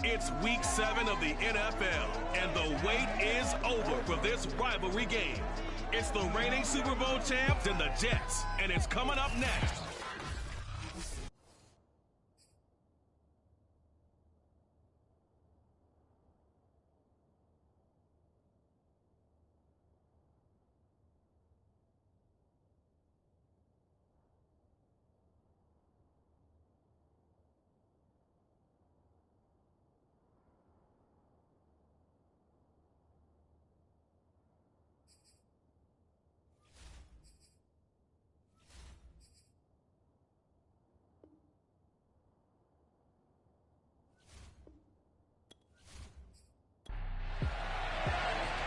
It's Week 7 of the NFL, and the wait is over for this rivalry game. It's the reigning Super Bowl champs and the Jets, and it's coming up next.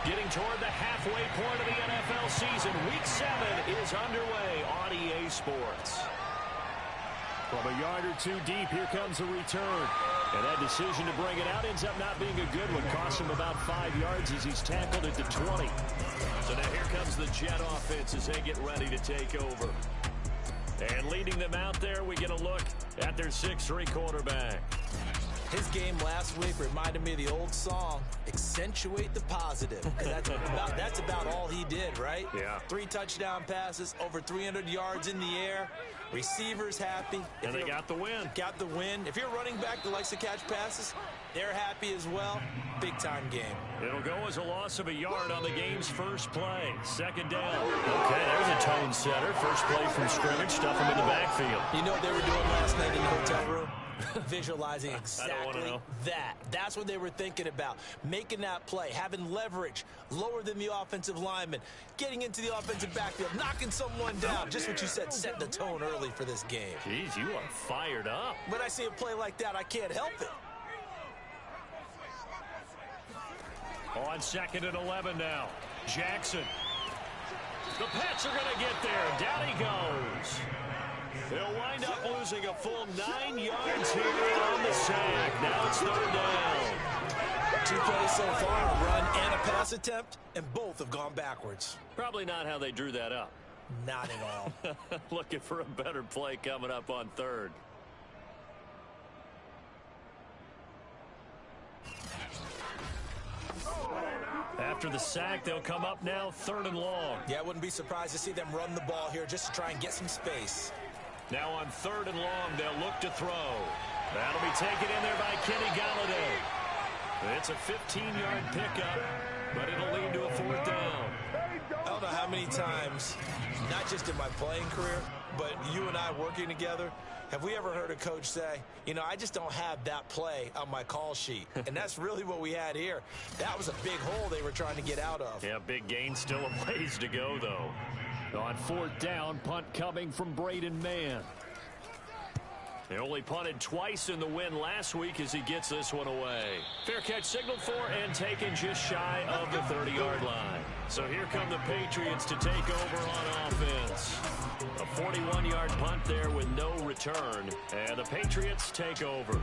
Getting toward the halfway point of the NFL season, Week 7 is underway on EA Sports. From a yard or two deep, here comes a return. And that decision to bring it out ends up not being a good one. Costs him about 5 yards as he's tackled at the 20. So now here comes the Jet offense as they get ready to take over. And leading them out there, we get a look at their 6'3" quarterback. His game last week reminded me of the old song, Accentuate the Positive. That's about all he did, right? Yeah. 3 touchdown passes, over 300 yards in the air. Receivers happy. And they got the win. Got the win. If you're a running back that likes to catch passes, they're happy as well. Big-time game. It'll go as a loss of a yard on the game's first play. Second down. Okay, there's a tone setter. First play from scrimmage. Stuff him in the backfield. You know what they were doing last night in the hotel room? Visualizing exactly that. That's what they were thinking about. Making that play, having leverage, lower than the offensive lineman, getting into the offensive backfield, knocking someone down. Just what you said, set the tone early for this game. Jeez, you are fired up. When I see a play like that, I can't help it. On 2nd and 11 now. Jackson. The Pats are going to get there. Down he goes. They'll wind up losing a full 9 yards here on the sack. Now it's 3rd down. 2 plays so far, a run and a pass attempt, and both have gone backwards. Probably not how they drew that up. Not at all. Looking for a better play coming up on 3rd. After the sack, they'll come up now 3rd and long. Yeah, I wouldn't be surprised to see them run the ball here just to try and get some space. Now on 3rd and long, they'll look to throw. That'll be taken in there by Kenny Golladay. It's a 15-yard pickup, but it'll lead to a 4th down. I don't know how many times, not just in my playing career, but you and I working together, have we ever heard a coach say, you know, I just don't have that play on my call sheet. And that's really what we had here. That was a big hole they were trying to get out of. Yeah, big gain, still a ways to go, though. On 4th down, punt coming from Braden Mann. They only punted twice in the win last week as he gets this one away. Fair catch signaled for and taken just shy of the 30-yard line. So here come the Patriots to take over on offense. A 41-yard punt there with no return. And the Patriots take over.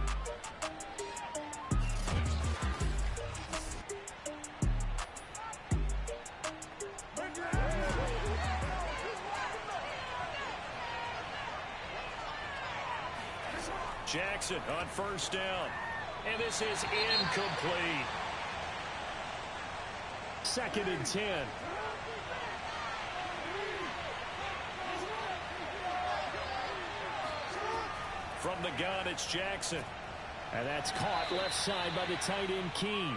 Jackson on 1st down. And this is incomplete. 2nd and 10. From the gun, it's Jackson. And that's caught left side by the tight end, Keene.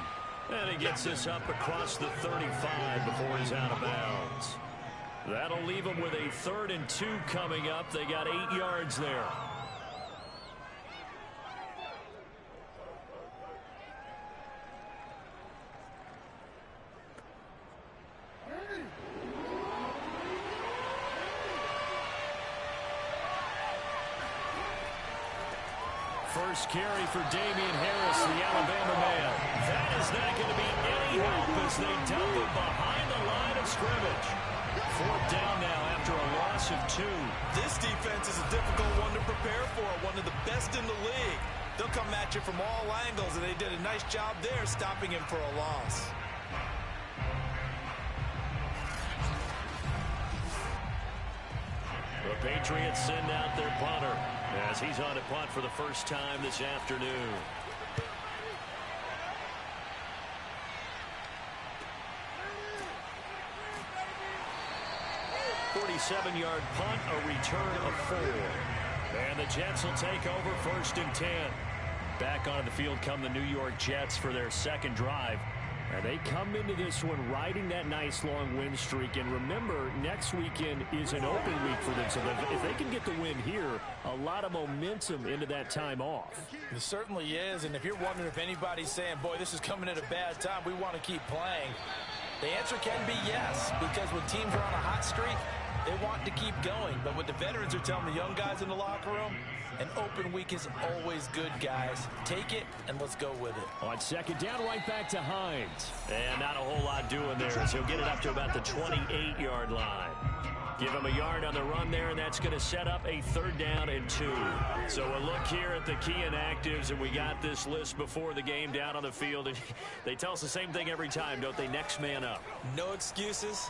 And he gets this up across the 35 before he's out of bounds. That'll leave him with a 3rd and 2 coming up. They got 8 yards there. First carry for Damian Harris, the Alabama man. That is not going to be any help as they dump him behind the line of scrimmage. 4th down now after a loss of 2. This defense is a difficult one to prepare for, one of the best in the league. They'll come at you from all angles, and they did a nice job there stopping him for a loss. The Patriots send out their punter as he's on a punt for the first time this afternoon. 27-yard punt, a return of 4. And the Jets will take over 1st and 10. Back onto the field come the New York Jets for their second drive. And they come into this one riding that nice long win streak. And remember, next weekend is an open week for them. So if they can get the win here, a lot of momentum into that time off. It certainly is. And if you're wondering if anybody's saying, boy, this is coming at a bad time, we want to keep playing, the answer can be yes. Because when teams are on a hot streak, they want to keep going. But what the veterans are telling the young guys in the locker room, an open week is always good, guys. Take it, and let's go with it. On second down, right back to Hines. And not a whole lot doing there, as he'll get it up to about the 28-yard line. Give him a yard on the run there, and that's going to set up a 3rd down and 2. So a look here at the key inactives, and we got this list before the game down on the field. And they tell us the same thing every time, don't they? Next man up. No excuses.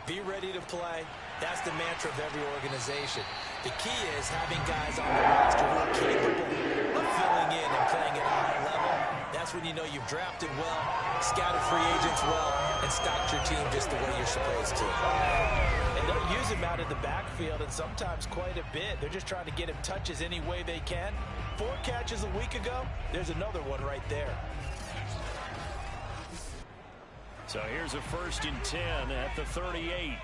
Be ready to play. That's the mantra of every organization. The key is having guys on the roster who are capable of filling in and playing at a high level. That's when you know you've drafted well, scouted free agents well, and stocked your team just the way you're supposed to. And they'll use him out of the backfield, and sometimes quite a bit. They're just trying to get him touches any way they can. 4 catches a week ago, there's another one right there. So here's a 1st and 10 at the 38.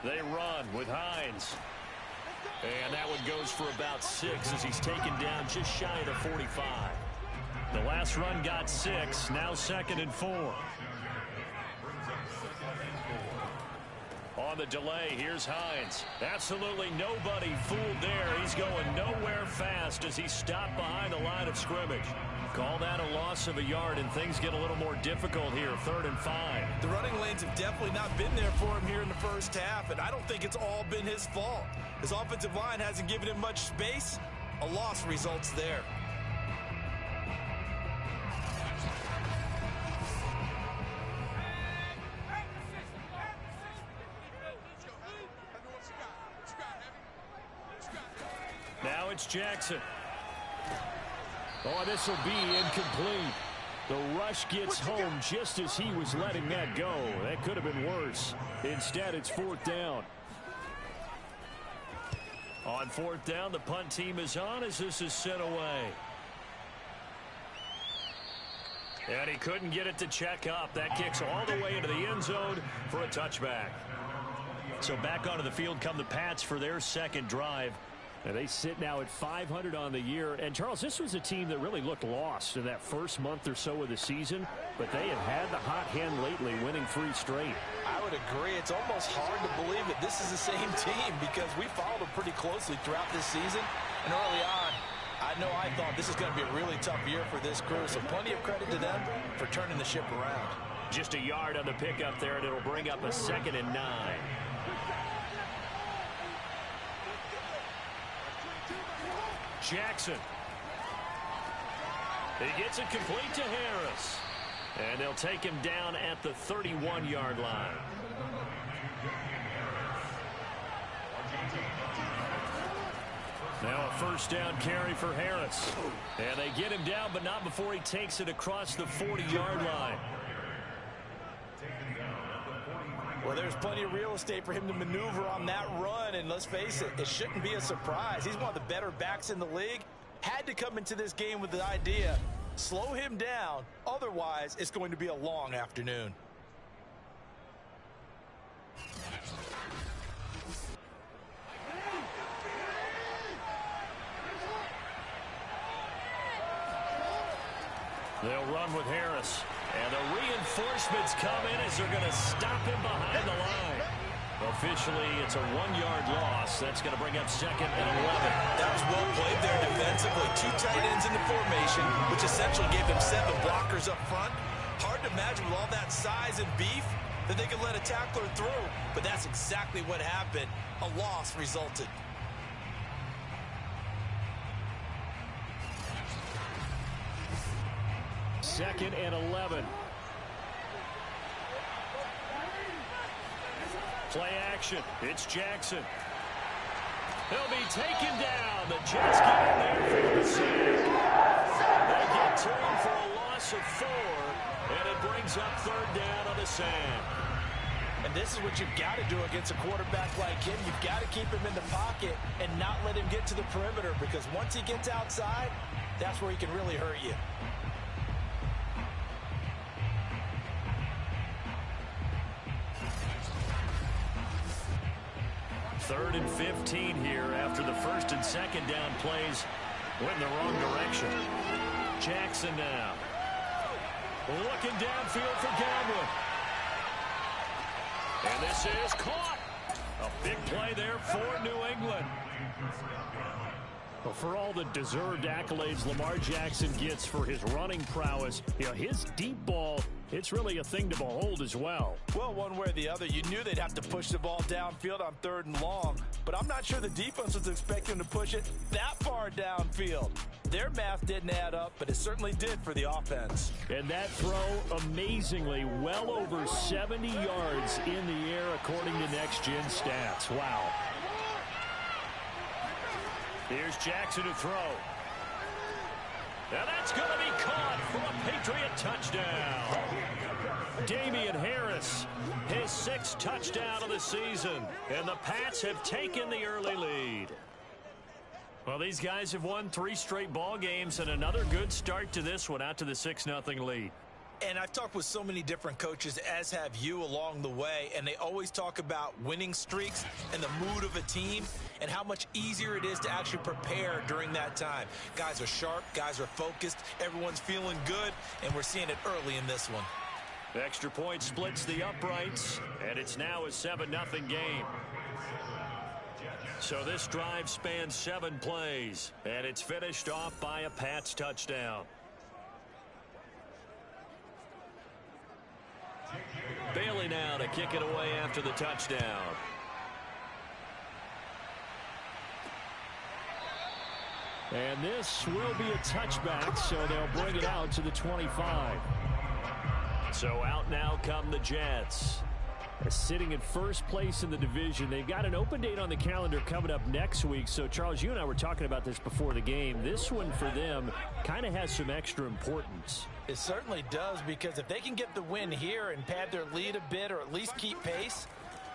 They run with Hines. And that one goes for about 6 as he's taken down just shy of the 45. The last run got 6. Now 2nd and 4. On the delay, here's Hines. Absolutely nobody fooled there. He's going nowhere fast as he's stopped behind the line of scrimmage. Call that a loss of a yard, and things get a little more difficult here. 3rd and 5. The running lanes have definitely not been there for him here in the first half, and I don't think it's all been his fault. His offensive line hasn't given him much space. A loss results there. Now it's Jackson. Oh, this will be incomplete. The rush gets home just as he was letting that go. That could have been worse. Instead, it's 4th down. On 4th down, the punt team is on as this is sent away. And he couldn't get it to check up. That kicks all the way into the end zone for a touchback. So back onto the field come the Pats for their second drive. And they sit now at 500 on the year. And, Charles, this was a team that really looked lost in that first month or so of the season. But they have had the hot hand lately, winning 3 straight. I would agree. It's almost hard to believe that this is the same team because we followed them pretty closely throughout this season. And early on, I know I thought this is going to be a really tough year for this crew. So plenty of credit to them for turning the ship around. Just a yard on the pickup there, and it'll bring up a 2nd and 9. Jackson. He gets it complete to Harris. And they'll take him down at the 31-yard line. Now a 1st down carry for Harris. And they get him down, but not before he takes it across the 40-yard line. Well, there's plenty of real estate for him to maneuver on that run, and let's face it, it shouldn't be a surprise. He's one of the better backs in the league. Had to come into this game with the idea, slow him down, otherwise it's going to be a long afternoon. They'll run with Harris. And the reinforcements come in as they're going to stop him behind the line. Officially, it's a 1-yard loss. That's going to bring up 2nd and 11. That was well played there defensively. 2 tight ends in the formation, which essentially gave them 7 blockers up front. Hard to imagine with all that size and beef that they could let a tackler through. But that's exactly what happened. A loss resulted. Second and 11. Play action. It's Jackson. He'll be taken down. The Jets get in there for the sack. They get to him for a loss loss of 4, and it brings up third down on the sand. And this is what you've got to do against a quarterback like him. You've got to keep him in the pocket and not let him get to the perimeter, because once he gets outside, that's where he can really hurt you. Third and 15 here after the first and second down plays went in the wrong direction. Jackson now. Looking downfield for Gamble. And this is caught. A big play there for New England. Well, for all the deserved accolades Lamar Jackson gets for his running prowess, his deep ball, it's really a thing to behold as well. Well, one way or the other, you knew they'd have to push the ball downfield on 3rd and long, but I'm not sure the defense was expecting to push it that far downfield. Their math didn't add up, but it certainly did for the offense. And that throw, amazingly, well over 70 yards in the air, according to Next Gen Stats. Wow. Here's Jackson to throw. And that's going to be caught for a Patriot touchdown. Damian Harris, his 6th touchdown of the season. And the Pats have taken the early lead. Well, these guys have won 3 straight ball games, and another good start to this one, out to the 6-0 lead. And I've talked with so many different coaches, as have you, along the way, and they always talk about winning streaks and the mood of a team and how much easier it is to actually prepare during that time. Guys are sharp, guys are focused, everyone's feeling good, and we're seeing it early in this one. The extra point splits the uprights, and it's now a 7-0 game. So this drive spans 7 plays, and it's finished off by a Pats touchdown. Bailey now to kick it away after the touchdown. And this will be a touchback, so they'll bring it out to the 25. So out now come the Jets. Sitting in first place in the division. They've got an open date on the calendar coming up next week. So, Charles, you and I were talking about this before the game. This one for them kind of has some extra importance. It certainly does, because if they can get the win here and pad their lead a bit, or at least keep pace,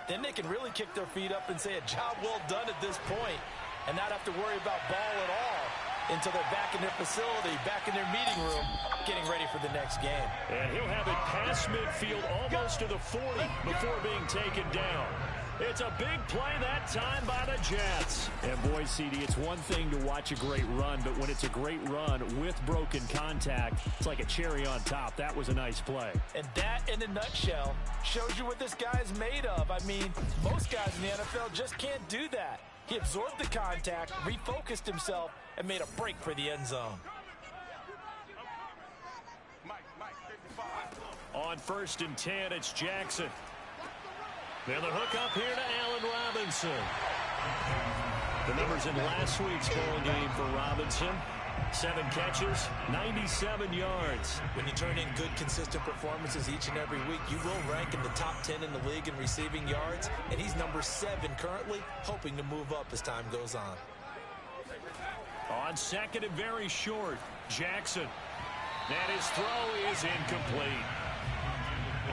then they can really kick their feet up and say a job well done at this point and not have to worry about ball at all until they're back in their facility, back in their meeting room, getting ready for the next game. And he'll have it past midfield, almost to the 40 before being taken down. It's a big play that time by the Jets. And boy, CD, it's one thing to watch a great run, but when it's a great run with broken contact, it's like a cherry on top. That was a nice play. And that, in a nutshell, shows you what this guy's made of. I mean, most guys in the NFL just can't do that. He absorbed the contact, refocused himself, and made a break for the end zone. On 1st and 10, it's Jackson. Now the hook up here to Allen Robinson. The numbers in last week's ball game for Robinson. 7 catches, 97 yards. When you turn in good, consistent performances each and every week, you will rank in the top 10 in the league in receiving yards, and he's number 7 currently, hoping to move up as time goes on. On 2nd and very short, Jackson. And his throw is incomplete.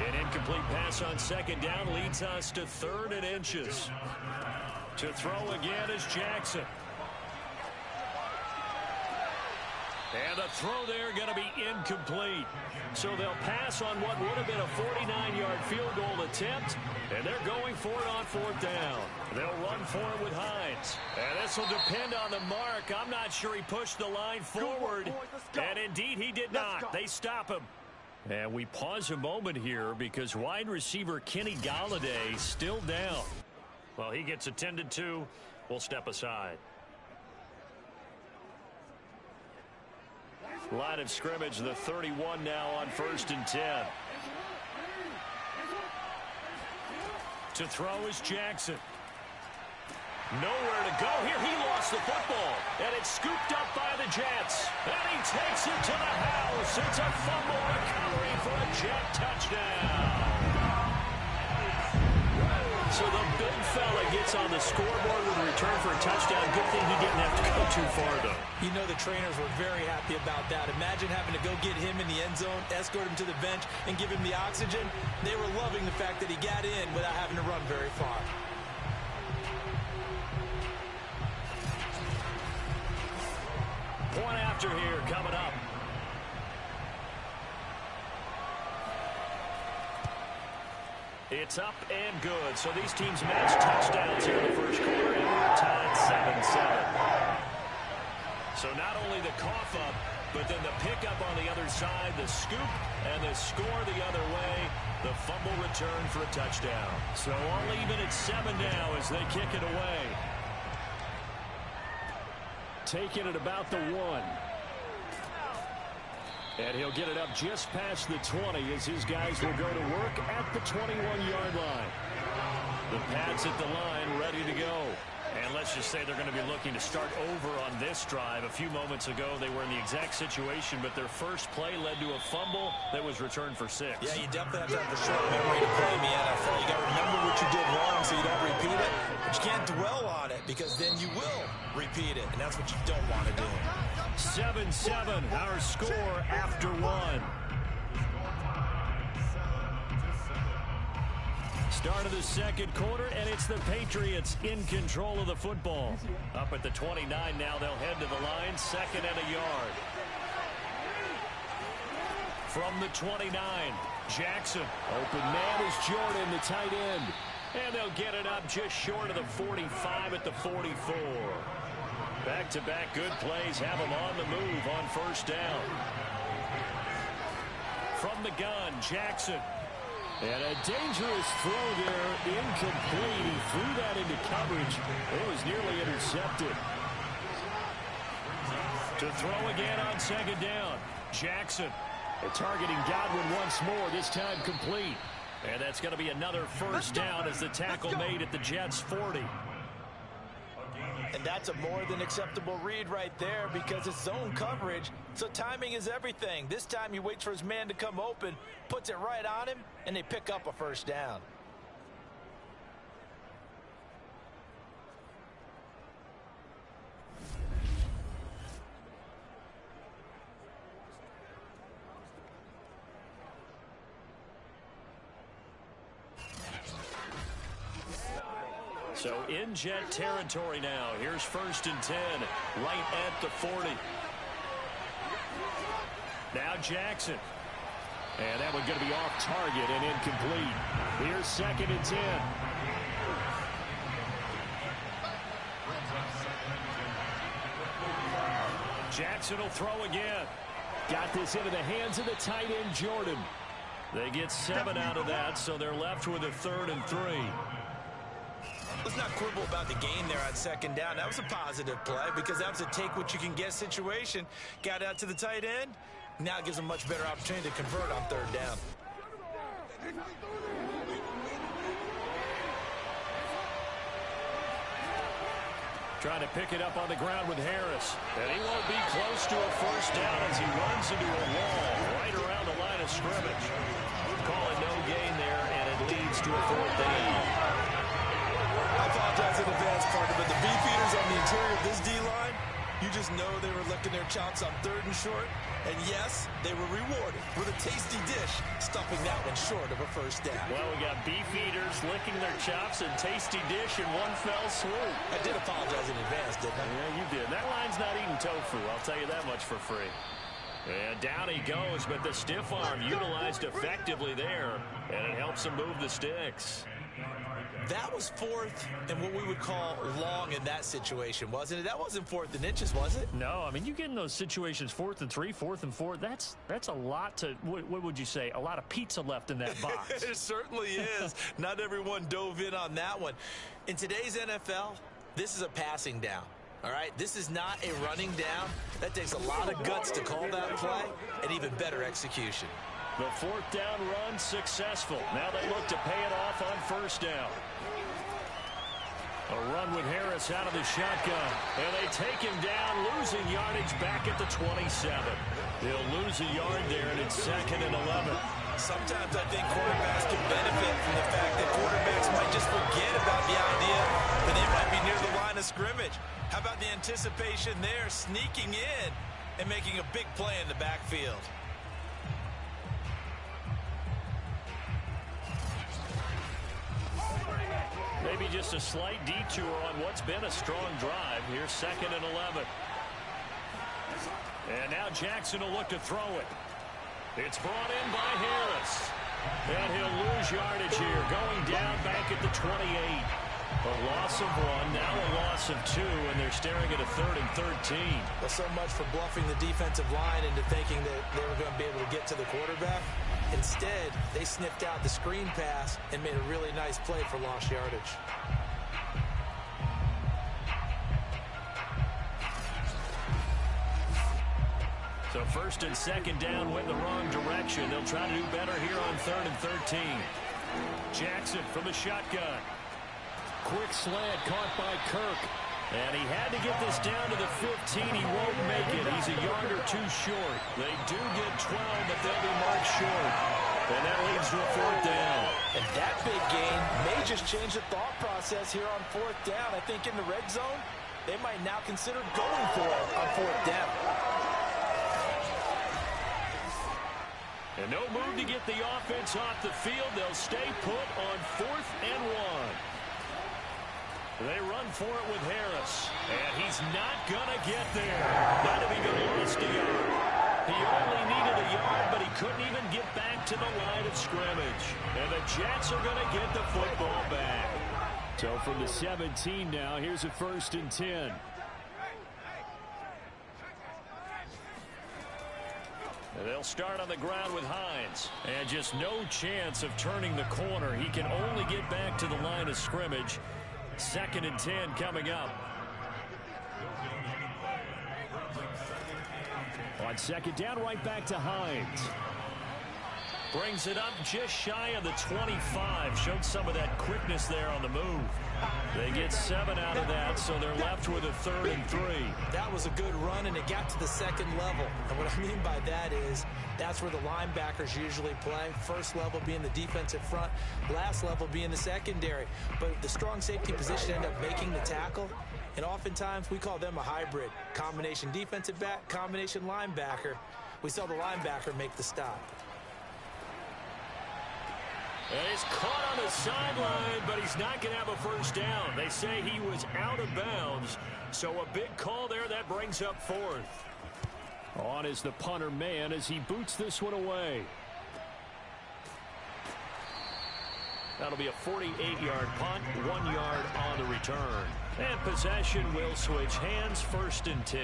An incomplete pass on 2nd down leads us to 3rd and inches. To throw again is Jackson. And the throw there going to be incomplete. So they'll pass on what would have been a 49-yard field goal attempt, and they're going for it on 4th down. They'll run for it with Hines. And this will depend on the mark. I'm not sure he pushed the line forward. And indeed he did not. They stop him. And we pause a moment here because wide receiver Kenny Golladay still down. Well, he gets attended to. We'll step aside. Line of scrimmage, the 31 now on 1st and 10. To throw is Jackson. Nowhere to go here. He lost the football. And it's scooped up by the Jets. And he takes it to the house. It's a fumble recovery for a Jet touchdown. So the big fella gets on the scoreboard with a return for a touchdown. Good thing he didn't have to go too far, though. You know the trainers were very happy about that. Imagine having to go get him in the end zone, escort him to the bench, and give him the oxygen. They were loving the fact that he got in without having to run very far. Point after here coming up. It's up and good. So these teams match touchdowns here in the first quarter, and we're tied 7-7. So not only the cough up, but then the pickup on the other side, the scoop, and the score the other way, the fumble return for a touchdown. So all even at 7 now as they kick it away. Taking it about the 1. And he'll get it up just past the 20 as his guys will go to work at the 21-yard line. The Pats at the line ready to go. And let's just say they're going to be looking to start over on this drive. A few moments ago, they were in the exact situation, but their first play led to a fumble that was returned for 6. Yeah, you definitely have to have a short memory to play in the NFL. You got to remember what you did wrong so you don't repeat it. But you can't dwell on it because then you will repeat it, and that's what you don't want to do. 7-7, our score after 1. Start of the second quarter, and it's the Patriots in control of the football. Up at the 29 now, they'll head to the line, 2nd and a yard. From the 29, Jackson. Open man is Jordan, the tight end. And they'll get it up just short of the 45 at the 44. Back-to-back good plays have them on the move on first down. From the gun, Jackson. And a dangerous throw there, incomplete. He threw that into coverage. It was nearly intercepted. To throw again on 2nd down, Jackson. Targeting Godwin once more, this time complete. And that's going to be another first down as the tackle made at the Jets' 40. And that's a more than acceptable read right there because it's zone coverage, so timing is everything. This time he waits for his man to come open, puts it right on him, and they pick up a first down. So in Jet territory now. Here's 1st and 10, right at the 40. Now Jackson. And that one going to be off target and incomplete. Here's 2nd and 10. Jackson will throw again. Got this into the hands of the tight end, Jordan. They get 7 out of that, so they're left with a 3rd and 3. Let's not quibble about the gain there on 2nd down. That was a positive play because that was a take-what-you-can-get situation. Got out to the tight end. Now it gives them a much better opportunity to convert on 3rd down. Trying to pick it up on the ground with Harris. And he won't be close to a first down as he runs into a wall right around the line of scrimmage. Call it no gain there, and it leads to a 4th down. I apologize in advance, Parker, but the beefeaters on the interior of this D-line, you just know they were licking their chops on 3rd and short. And yes, they were rewarded with a tasty dish, stuffing that one short of a first down. Well, we got beefeaters licking their chops and tasty dish in one fell swoop. I did apologize in advance, didn't I? Yeah, you did. That line's not eating tofu, I'll tell you that much for free. And down he goes, but the stiff arm utilized effectively there, and it helps him move the sticks. That was 4th and what we would call long in that situation, wasn't it? That wasn't 4th and inches, was it? No, I mean, you get in those situations 4th and 3, 4th and 4. That's a lot to, what would you say, a lot of pizza left in that box. It certainly is. Not everyone dove in on that one. In today's NFL, this is a passing down. All right, this is not a running down. That takes a lot of guts to call that play and even better execution. The 4th down run successful. Now they look to pay it off on first down. A run with Harris out of the shotgun. And they take him down, losing yardage back at the 27. They'll lose a yard there, and it's 2nd and 11. Sometimes I think quarterbacks can benefit from the fact that quarterbacks might just forget about the idea of scrimmage. How about the anticipation there, sneaking in and making a big play in the backfield? Maybe just a slight detour on what's been a strong drive. Here's 2nd and 11. And now Jackson will look to throw it. It's brought in by Harris. And he'll lose yardage here, going down back at the 28. A loss of 1, now a loss of 2, and they're staring at a 3rd and 13. Well, so much for bluffing the defensive line into thinking that they were going to be able to get to the quarterback. Instead, they sniffed out the screen pass and made a really nice play for lost yardage. So 1st and 2nd down went the wrong direction. They'll try to do better here on 3rd and 13. Jackson from the shotgun. Quick slant caught by Kirk. And he had to get this down to the 15. He won't make it. He's a yard or 2 short. They do get 12, but they'll be marked short. And that leads to a 4th down. And that big gain may just change the thought process here on 4th down. I think in the red zone, they might now consider going for it on 4th down. And no move to get the offense off the field. They'll stay put on 4th and 1. They run for it with Harris. And he's not going to get there. Not if he lost a yard. He only needed a yard, but he couldn't even get back to the line of scrimmage. And the Jets are going to get the football back. So from the 17 now, here's a 1st and 10. And they'll start on the ground with Hines. And just no chance of turning the corner. He can only get back to the line of scrimmage. 2nd and 10 coming up. On 2nd down, right back to Hines. Brings it up just shy of the 25. Showed some of that quickness there on the move. They get 7 out of that, so they're left with a 3rd and 3. That was a good run, and it got to the 2nd level. And what I mean by that is that's where the linebackers usually play. First level being the defensive front, last level being the secondary. But the strong safety position end up making the tackle. And oftentimes we call them a hybrid. Combination defensive back, combination linebacker. We saw the linebacker make the stop. And he's caught on the sideline, but he's not going to have a 1st down. They say he was out of bounds. So a big call there that brings up 4th. On is the punter man as he boots this one away. That'll be a 48-yard punt, 1 yard on the return. And possession will switch hands, 1st and 10.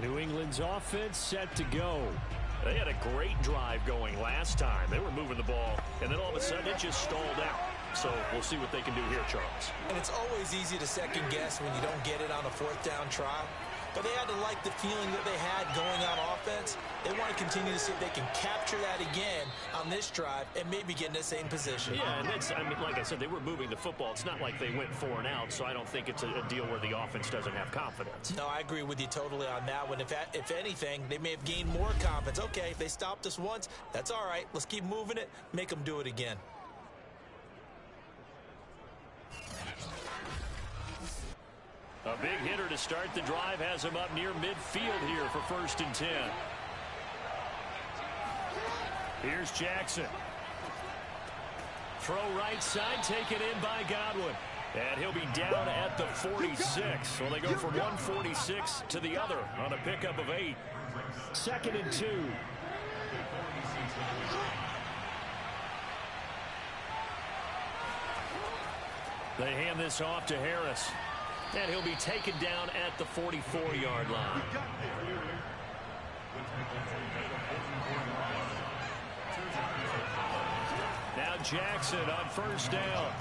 New England's offense set to go. They had a great drive going last time. They were moving the ball, and then all of a sudden it just stalled out. So we'll see what they can do here, Charles. And it's always easy to second guess when you don't get it on a 4th down try. But they had to like the feeling that they had going on offense. They want to continue to see if they can capture that again on this drive and maybe get in the same position. Yeah, and that's, I mean, like I said, they were moving the football. It's not like they went 4 and out, so I don't think it's a deal where the offense doesn't have confidence. No, I agree with you totally on that one. If anything, they may have gained more confidence. Okay, they stopped us once. That's all right. Let's keep moving it. Make them do it again. A big hitter to start the drive has him up near midfield here for 1st and 10. Here's Jackson. Throw right side, taken in by Godwin. And he'll be down at the 46. So they go from 146 to the other on a pickup of 8. 2nd and 2. They hand this off to Harris. And he'll be taken down at the 44-yard line. Now Jackson on 1st down.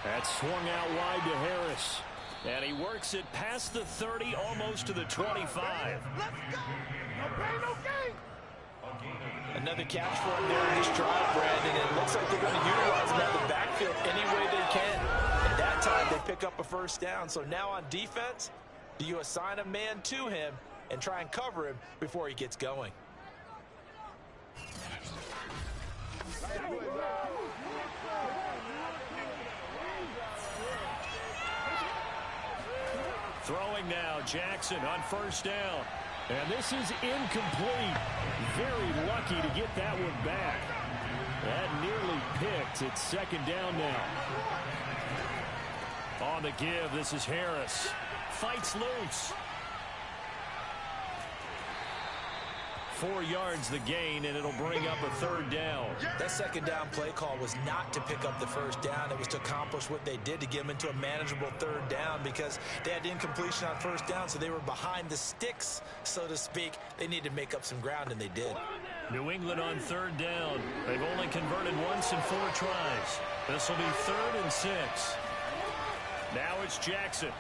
That's swung out wide to Harris. And he works it past the 30, almost to the 25. Let's go. No pain, no gain. Another catch for him there in this drive, Brandon. And it looks like they're going to utilize him out of the backfield any way they can. And that time they pick up a 1st down. So now on defense, do you assign a man to him and try and cover him before he gets going? Throwing now, Jackson on first down. And this is incomplete. Very lucky to get that one back. That nearly picked. It's second down now. On the give, this is Harris. Fights loose. 4 yards the gain, and it'll bring up a third down. That second down play call was not to pick up the first down. It was to accomplish what they did, to get them into a manageable third down, because they had incompletion on first down, so they were behind the sticks, so to speak. They needed to make up some ground, and they did. New England on third down. They've only converted once in 4 tries. This will be 3rd and 6. Now it's Jackson.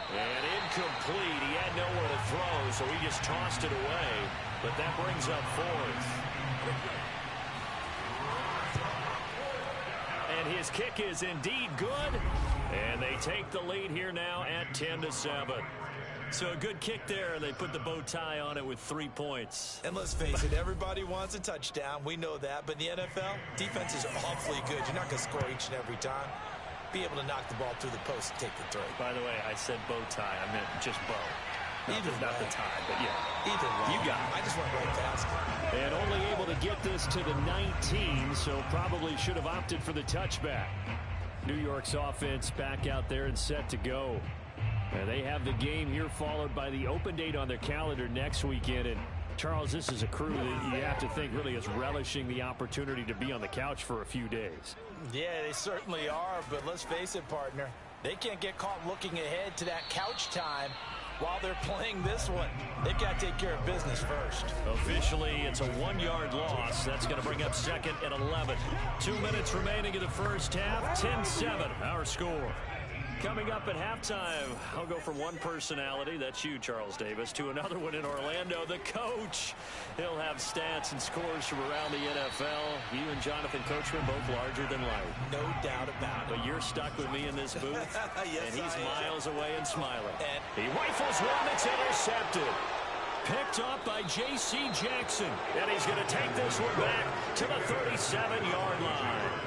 And incomplete. He had nowhere to throw, so he just tossed it away. But that brings up 4th. And his kick is indeed good. And they take the lead here now at 10-7. So a good kick there. They put the bow tie on it with 3 points. And let's face it, everybody wants a touchdown. We know that. But in the NFL, defenses are awfully good. You're not going to score each and every time. Be able to knock the ball through the post and take the throw. By the way, I said bow tie. I meant just bow. Not the tie, but yeah. Either way. You got it. I just went right past it. And only able to get this to the 19, so probably should have opted for the touchback. New York's offense back out there and set to go. And they have the game here followed by the open date on their calendar next weekend. And Charles, this is a crew that you have to think really is relishing the opportunity to be on the couch for a few days. Yeah, they certainly are, but let's face it, partner. They can't get caught looking ahead to that couch time while they're playing this one. They've got to take care of business first. Officially, it's a 1-yard loss. That's going to bring up 2nd and 11. 2 minutes remaining in the first half. 10-7, our score. Coming up at halftime, I'll go from one personality, that's you, Charles Davis, to another one in Orlando, the coach. He'll have stats and scores from around the NFL. You and Jonathan Coachman both larger than life. No doubt about it. But you're stuck with me in this booth, yes, and he's I miles away and smiling. And he rifles one that's intercepted. Picked up by J.C. Jackson. And he's going to take this one back to the 37-yard line.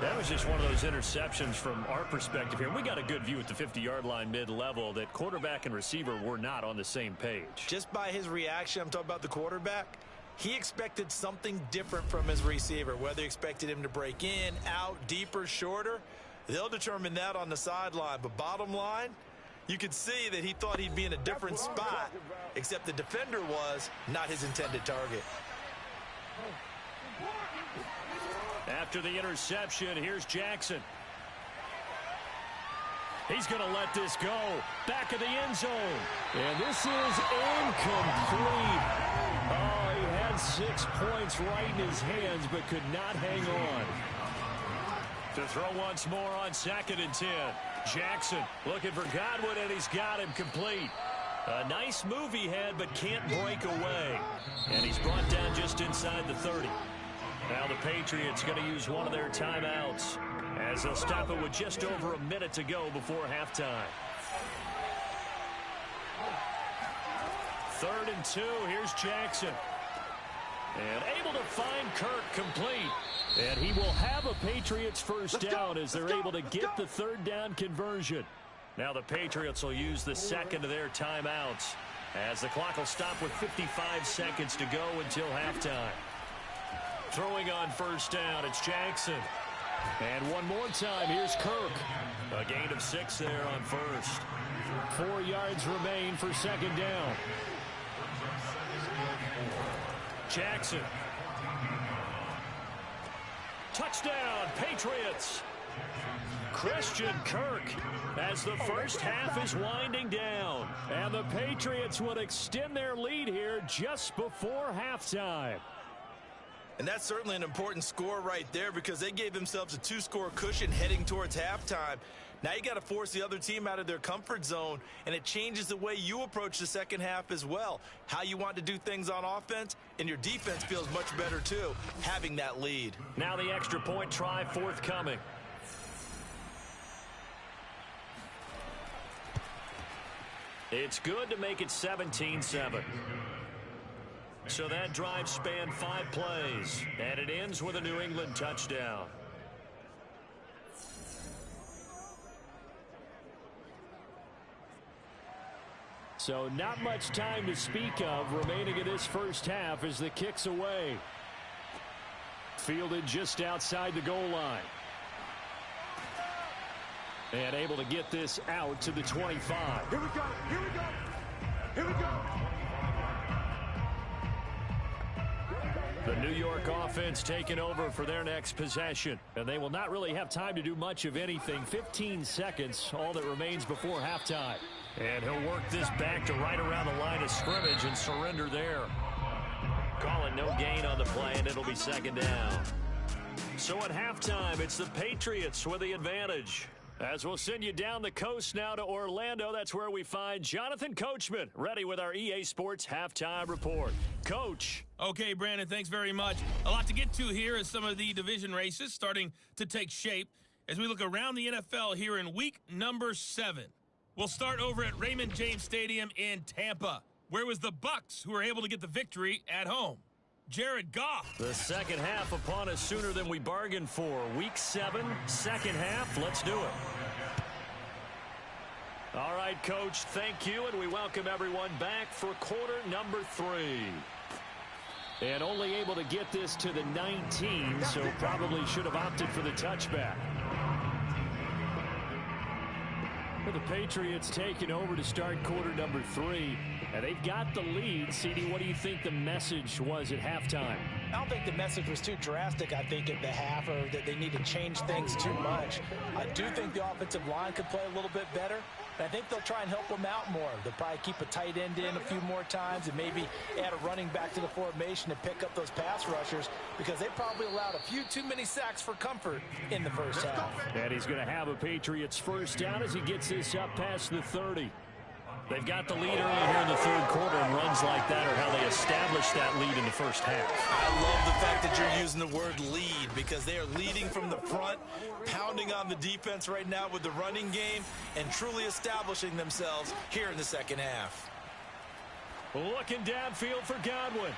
That was just one of those interceptions from our perspective here. We got a good view at the 50-yard line mid-level that quarterback and receiver were not on the same page. Just by his reaction, I'm talking about the quarterback, he expected something different from his receiver. Whether he expected him to break in, out, deeper, shorter, they'll determine that on the sideline. But bottom line, you could see that he thought he'd be in a different spot, except the defender was not his intended target. After the interception, here's Jackson. He's going to let this go. Back of the end zone. And this is incomplete. Oh, he had 6 points right in his hands, but could not hang on. To throw once more on 2nd and 10. Jackson looking for Godwin, and he's got him complete. A nice move he had, but can't break away. And he's brought down just inside the 30. Now the Patriots going to use one of their timeouts as they'll stop it with just over a minute to go before halftime. 3rd and 2. Here's Jackson. And able to find Kirk complete. And he will have a Patriots first down as they're able to get the 3rd down conversion. Now the Patriots will use the second of their timeouts as the clock will stop with 55 seconds to go until halftime. Throwing on first down, it's Jackson. And one more time, here's Kirk. A gain of 6 there on first. 4 yards remain for 2nd down. Jackson. Touchdown, Patriots. Christian Kirk as the first half is winding down. And the Patriots will extend their lead here just before halftime. And that's certainly an important score right there because they gave themselves a 2-score cushion heading towards halftime. Now you got to force the other team out of their comfort zone, and it changes the way you approach the second half as well. How you want to do things on offense, and your defense feels much better too, having that lead. Now the extra point try forthcoming. It's good to make it 17-7. So that drive spanned 5 plays, and it ends with a New England touchdown. So not much time to speak of remaining in this first half as the kick's away. Fielded just outside the goal line. And able to get this out to the 25. Here we go. Here we go. Here we go. The New York offense taking over for their next possession. And they will not really have time to do much of anything. 15 seconds, all that remains before halftime. And he'll work this back to right around the line of scrimmage and surrender there. Calling no gain on the play, and it'll be second down. So at halftime, it's the Patriots with the advantage. As we'll send you down the coast now to Orlando, that's where we find Jonathan Coachman, ready with our EA Sports Halftime Report. Coach. Okay, Brandon, thanks very much. A lot to get to here as some of the division races starting to take shape as we look around the NFL here in week number 7. We'll start over at Raymond James Stadium in Tampa, where it was the Bucs who were able to get the victory at home. Jared Goff. The second half upon us sooner than we bargained for. Week 7, second half. Let's do it. All right, Coach, thank you, and we welcome everyone back for quarter number 3. And only able to get this to the 19, so probably should have opted for the touchback. The Patriots taking over to start quarter number 3. And they've got the lead. CD, what do you think the message was at halftime? I don't think the message was too drastic, I think, at the half, or that they need to change things too much. I do think the offensive line could play a little bit better. And I think they'll try and help them out more. They'll probably keep a tight end in a few more times and maybe add a running back to the formation to pick up those pass rushers, because they probably allowed a few too many sacks for comfort in the first half. And he's going to have a Patriots first down as he gets this up past the 30. They've got the lead early here in the third quarter, and runs like that are how they establish that lead in the first half. I love the fact that you're using the word lead, because they are leading from the front, pounding on the defense right now with the running game, and truly establishing themselves here in the second half. Looking downfield for Godwin.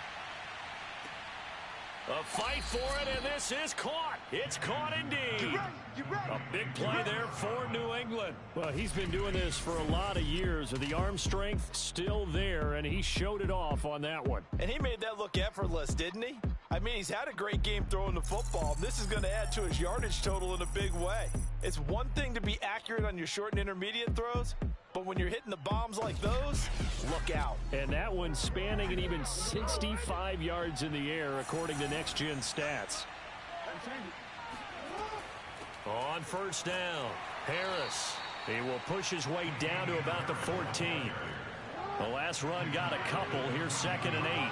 A fight for it, and this is caught. It's caught indeed. A big play there for New England. Well, he's been doing this for a lot of years. The arm strength still there, and he showed it off on that one. And he made that look effortless, didn't he? I mean, he's had a great game throwing the football. This is going to add to his yardage total in a big way. It's one thing to be accurate on your short and intermediate throws, but when you're hitting the bombs like those, look out. And that one spanning an even 65 yards in the air, according to Next Gen Stats. On first down, Harris. He will push his way down to about the 14. The last run got a couple. Here's 2nd and 8.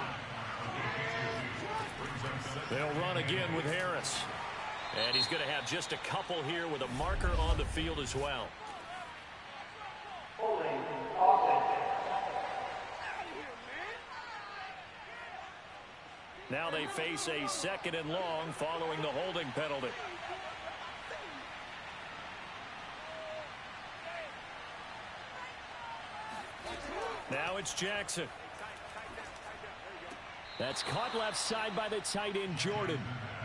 They'll run again with Harris. And he's going to have just a couple here with a marker on the field as well. Now they face a 2nd and long following the holding penalty. Now it's Jackson. That's caught left side by the tight end, Jordan.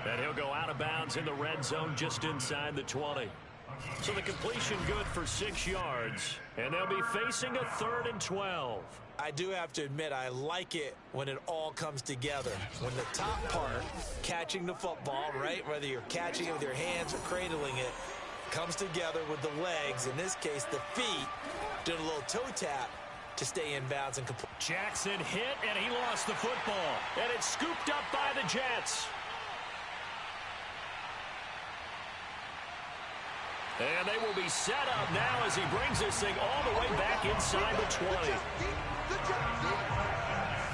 And he'll go out of bounds in the red zone just inside the 20. So the completion good for 6 yards. And they'll be facing a 3rd and 12. I do have to admit, I like it when it all comes together. When the top part, catching the football, right, whether you're catching it with your hands or cradling it, comes together with the legs, in this case the feet, doing a little toe tap to stay in bounds and complete. Jackson hit, and he lost the football. And it's scooped up by the Jets. And they will be set up now as he brings this thing all the way back inside the 20.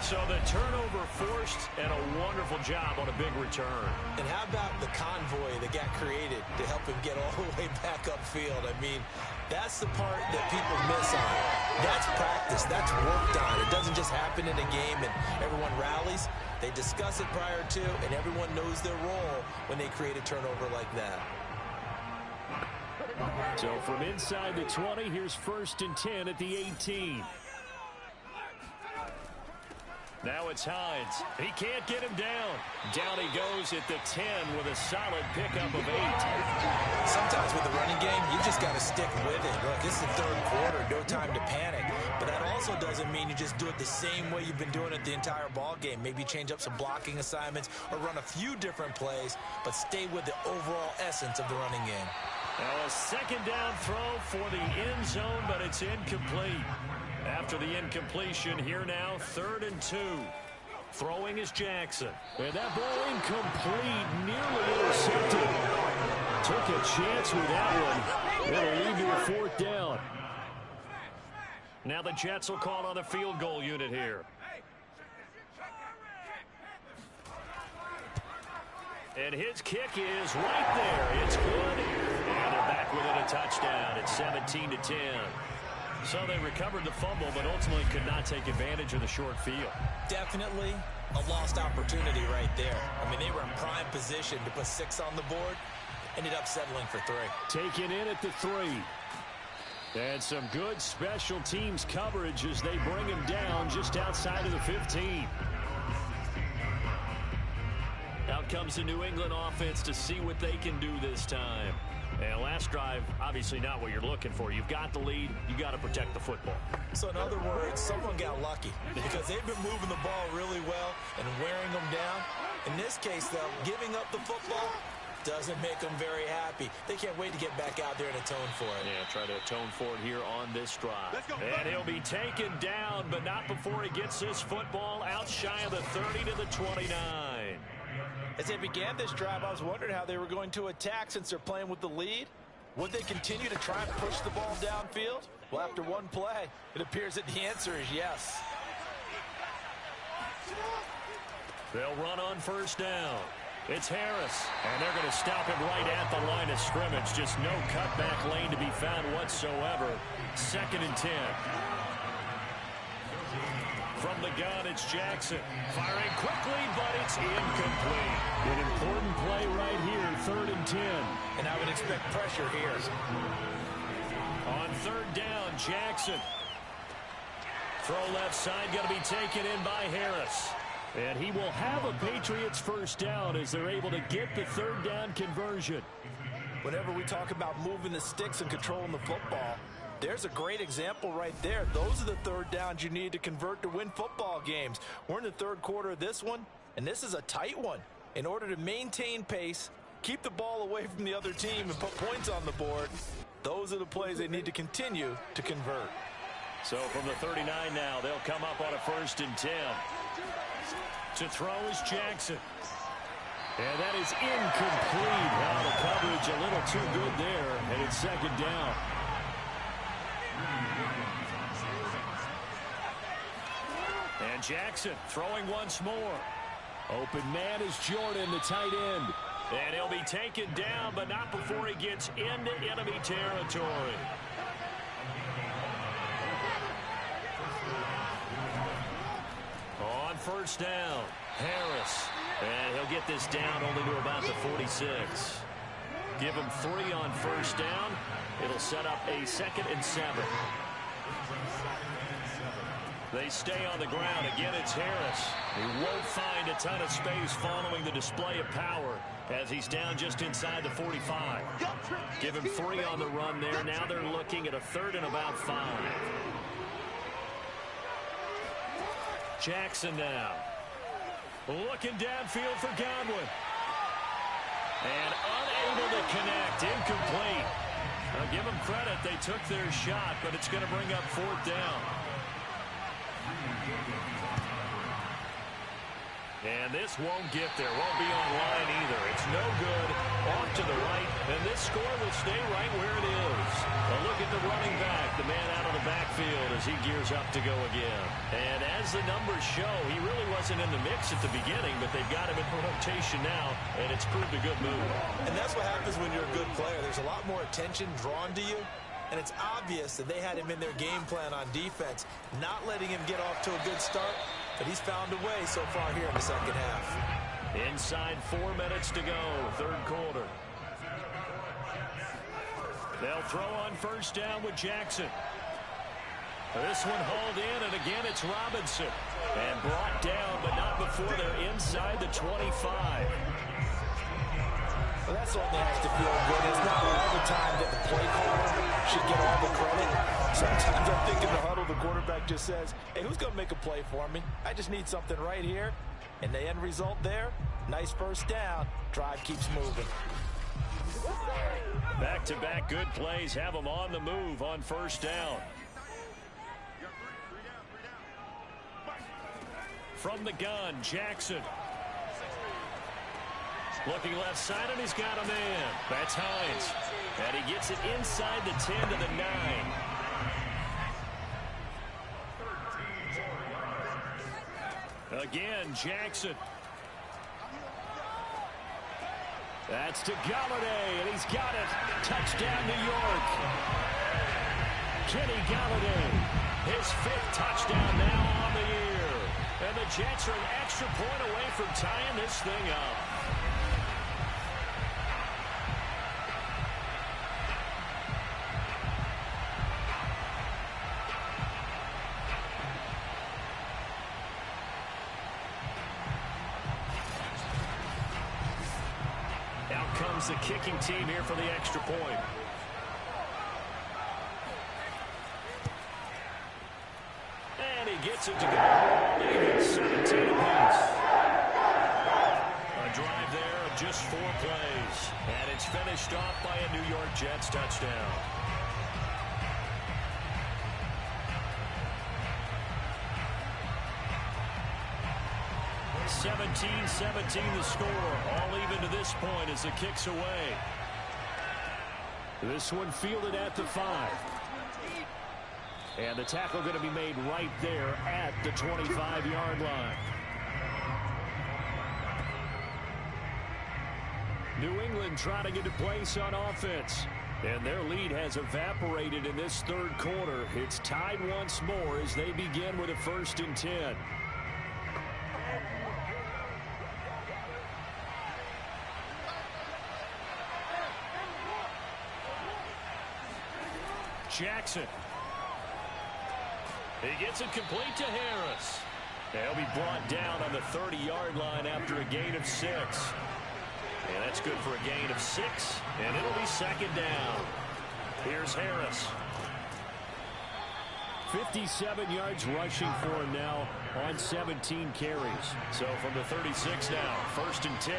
So the turnover forced, and a wonderful job on a big return. And how about the convoy that got created to help him get all the way back upfield? I mean, that's the part that people miss on. That's practice. That's worked on. It doesn't just happen in a game and everyone rallies. They discuss it prior to, and everyone knows their role when they create a turnover like that. So from inside the 20, here's 1st and 10 at the 18. Now it's Hines. He can't get him down. Down he goes at the 10 with a solid pickup of 8. Sometimes with the running game, you just got to stick with it. Look, this is the third quarter, no time to panic. But that also doesn't mean you just do it the same way you've been doing it the entire ball game. Maybe change up some blocking assignments or run a few different plays, but stay with the overall essence of the running game. Now a second down throw for the end zone, but it's incomplete. After the incompletion, here now, 3rd and 2. Throwing is Jackson. And that ball incomplete, nearly intercepted. Took a chance with that one. It'll lead to a 4th down. Now the Jets will call on the field goal unit here. And his kick is right there. It's good. And they're back within a touchdown. It's 17-10. So they recovered the fumble, but ultimately could not take advantage of the short field. Definitely a lost opportunity right there. I mean, they were in prime position to put 6 on the board. Ended up settling for 3. Taken in at the 3. And some good special teams coverage as they bring him down just outside of the 15. Out comes the New England offense to see what they can do this time. And last drive, obviously not what you're looking for. You've got the lead. You got to protect the football. So in other words, someone got lucky because they've been moving the ball really well and wearing them down. In this case, though, giving up the football doesn't make them very happy. They can't wait to get back out there and atone for it. Yeah, try to atone for it here on this drive. And he'll be taken down, but not before he gets this football out shy of the 30 to the 29. As they began this drive, I was wondering how they were going to attack since they're playing with the lead. Would they continue to try and push the ball downfield? Well, after one play, it appears that the answer is yes. They'll run on 1st down. It's Harris, and they're going to stop him right at the line of scrimmage. Just no cutback lane to be found whatsoever. 2nd and 10. From the gun, it's Jackson. Firing quickly, but it's incomplete. An important play right here, 3rd and 10. And I would expect pressure here. On 3rd down, Jackson. Throw left side, going to be taken in by Harris. And he will have a Patriots 1st down as they're able to get the 3rd down conversion. Whenever we talk about moving the sticks and controlling the football, there's a great example right there. Those are the 3rd downs you need to convert to win football games. We're in the 3rd quarter of this one, and this is a tight one. In order to maintain pace, keep the ball away from the other team, and put points on the board, those are the plays they need to continue to convert. So from the 39 now, they'll come up on a 1st and 10. To throw is Jackson. And that is incomplete. Now the coverage a little too good there, and it's 2nd down. And Jackson throwing once more. Open man is Jordan, the tight end. And he'll be taken down, but not before he gets into enemy territory. On 1st down, Harris. And he'll get this down only to about the 46. Give him 3 on 1st down. It'll set up a 2nd and 7. They stay on the ground. Again, it's Harris. He won't find a ton of space following the display of power as he's down just inside the 45. Give him 3 on the run there. Now they're looking at a 3rd and about 5. Jackson now. Looking downfield for Godwin. And unable to connect. Incomplete. I'll give them credit. They took their shot, but it's going to bring up 4th down. And this won't get there. Won't be online either. It's no good. Off to the right. And this score will stay right where it is. A look at the running back. The man out of the backfield as he gears up to go again. And as the numbers show, he really wasn't in the mix at the beginning, but they've got him in rotation now, and it's proved a good move. And that's what happens when you're a good player. There's a lot more attention drawn to you. And it's obvious that they had him in their game plan on defense, not letting him get off to a good start. But he's found a way so far here in the 2nd half. Inside 4 minutes to go, 3rd quarter. They'll throw on 1st down with Jackson. This one hauled in, and again it's Robinson. And brought down, but not before they're inside the 25. Well, that certainly has to feel good. It's not all the time that the play caller should get all the credit. Sometimes I think in the huddle, the quarterback just says, hey, who's going to make a play for me? I just need something right here. And the end result there, nice first down. Drive keeps moving. Back-to-back good plays have them on the move on first down. From the gun, Jackson. Looking left side, and he's got a man. That's Hines. And he gets it inside the 10 to the 9. Again, Jackson. That's to Galladay, and he's got it. Touchdown, New York. Kenny Galladay, his 5th touchdown now on the year. And the Jets are an extra point away from tying this thing up. Out comes the kicking team here for the extra point. And he gets it to go. It's 17 apiece. A drive there of just 4 plays. And it's finished off by a New York Jets touchdown. (17-17) the score. All even to this point as the kick's away. This one fielded at the 5. And the tackle going to be made right there at the 25-yard line. New England trying to get a place on offense. And their lead has evaporated in this third quarter. It's tied once more as they begin with a 1st and 10. Jackson. He gets it complete to Harris. They'll be brought down on the 30-yard line after a gain of 6. And that's good for a gain of 6. And it'll be 2nd down. Here's Harris. 57 yards rushing for him now on 17 carries. So from the 36 now, 1st and 10.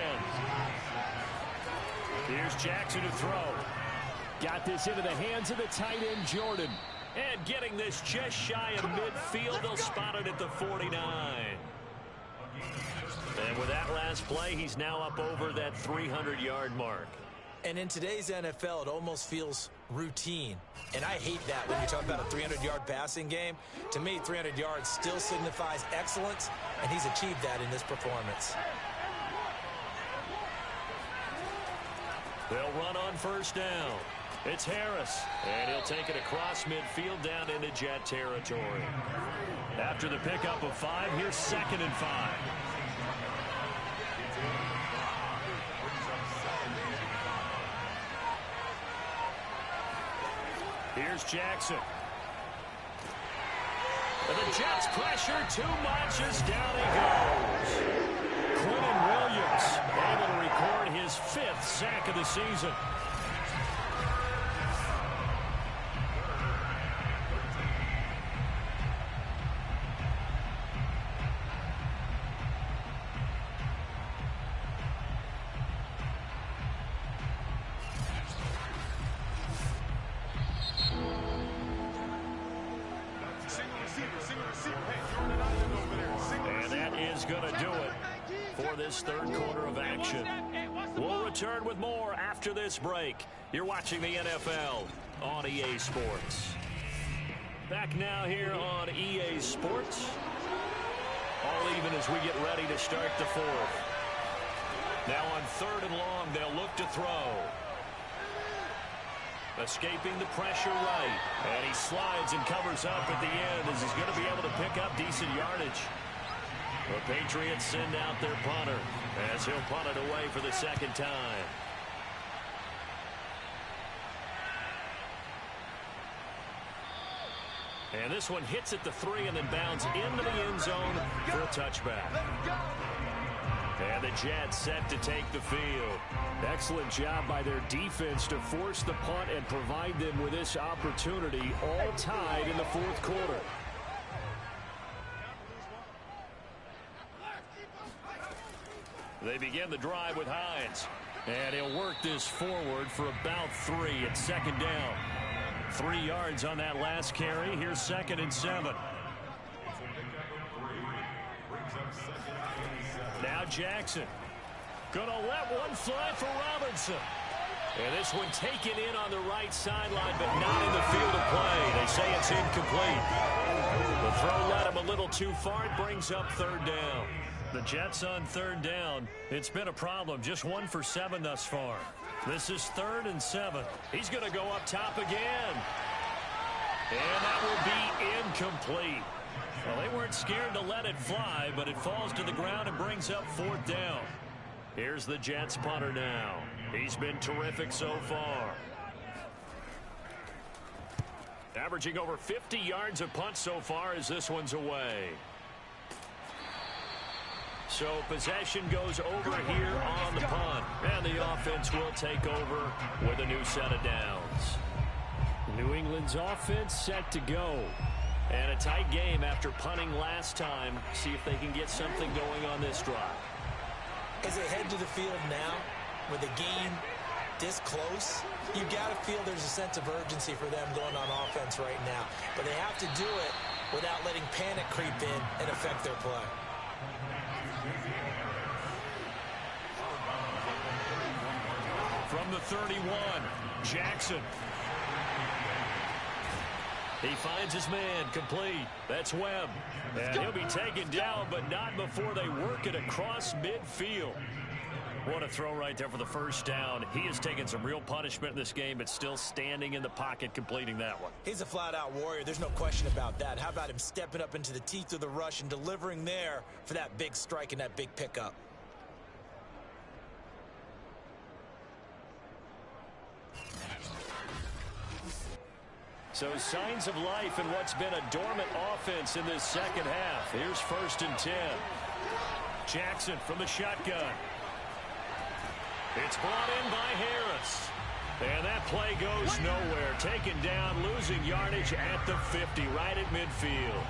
Here's Jackson to throw. Got this into the hands of the tight end, Jordan. And getting this just shy of midfield, they'll spot it at the 49. And with that last play, he's now up over that 300-yard mark. And in today's NFL, it almost feels routine. And I hate that when you talk about a 300-yard passing game. To me, 300 yards still signifies excellence, and he's achieved that in this performance. They'll run on 1st down. It's Harris, and he'll take it across midfield down into Jet territory. After the pickup of 5, here's 2nd and 5. Here's Jackson. And the Jets pressure too much as down he goes. Quinton Williams able to record his 5th sack of the season. And that is going to do it for this third quarter of action. We'll return with more after this break. You're watching the NFL on EA Sports. Back now here on EA Sports. All even as we get ready to start the 4th. Now on 3rd and long, they'll look to throw. Escaping the pressure right. And he slides and covers up at the end as he's going to be able to pick up decent yardage. The Patriots send out their punter as he'll punt it away for the 2nd time. And this one hits at the 3 and then bounds into the end zone for a touchback. And the Jets set to take the field. Excellent job by their defense to force the punt and provide them with this opportunity, all tied in the fourth quarter. They begin the drive with Hines. And he'll work this forward for about 3 at second down. 3 yards on that last carry. Here's 2nd and 7. Now Jackson. Gonna let one fly for Robinson. And this one taken in on the right sideline, but not in the field of play. They say it's incomplete. The throw led him a little too far. It brings up 3rd down. The Jets on 3rd down. It's been a problem. Just 1 for 7 thus far. This is 3rd and 7. He's going to go up top again. And that will be incomplete. Well, they weren't scared to let it fly, but it falls to the ground and brings up 4th down. Here's the Jets punter now. He's been terrific so far. Averaging over 50 yards a punt so far as this one's away. So possession goes over here on the punt. And the offense will take over with a new set of downs. New England's offense set to go. And a tight game after punting last time. See if they can get something going on this drive. As they head to the field now, with a game this close, you got to feel there's a sense of urgency for them going on offense right now. But they have to do it without letting panic creep in and affect their play. From the 31, Jackson. He finds his man, complete. That's Webb. And he'll be taken down, but not before they work it across midfield. What a throw right there for the 1st down. He has taken some real punishment in this game, but still standing in the pocket, completing that one. He's a flat-out warrior. There's no question about that. How about him stepping up into the teeth of the rush and delivering there for that big strike and that big pickup? So signs of life in what's been a dormant offense in this 2nd half. Here's 1st and 10. Jackson from the shotgun. It's brought in by Harris. And that play goes nowhere. Taken down, losing yardage at the 50, right at midfield.